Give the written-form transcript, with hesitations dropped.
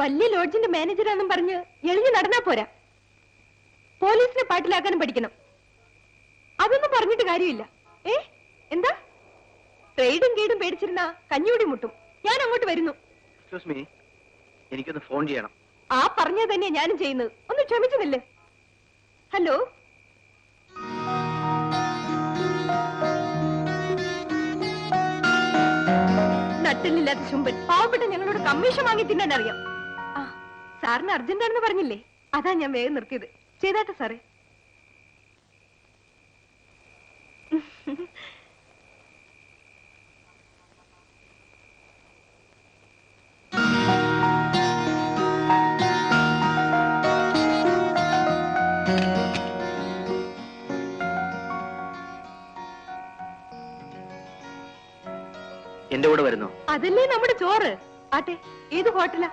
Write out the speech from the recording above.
വലിയ ലോഡ്ജിന്റെ മാനേജറാന്നും പറഞ്ഞ് എളിഞ്ഞു നടന്നാ പോരാ. പോലീസിനെ പാട്ടിലാക്കാനും പഠിക്കണം. അതൊന്നും പറഞ്ഞിട്ട് കാര്യമില്ല. എന്താ ട്രേഡും ഗീഡും പേടിച്ചിരുന്ന കഞ്ഞൂടി മുട്ടും. ഞാൻ അങ്ങോട്ട് വരുന്നു. എനിക്കൊന്ന് ഫോൺ ചെയ്യണം. ആ പറഞ്ഞത് തന്നെയാ ഞാനും ചെയ്യുന്നത്. ഒന്ന് ക്ഷമിക്കുന്നില്ലേ? ഹലോ, നട്ടിലില്ലാത്ത ചുമ്പൻ പാവപ്പെട്ട ഞങ്ങളോട് കമ്മീഷൻ വാങ്ങി തിന്നാൻ അറിയാം. ആ സാറിന് അർജന്റാണെന്ന് പറഞ്ഞില്ലേ, അതാ ഞാൻ വേഗം നിർത്തിയത്. ചെയ്താട്ടെ സാറേ. എന്റെ കൂടെ വരുന്നു. അതല്ലേ നമ്മുടെ ചോറ്. ആട്ടെ, ഏത് ഹോട്ടലാ?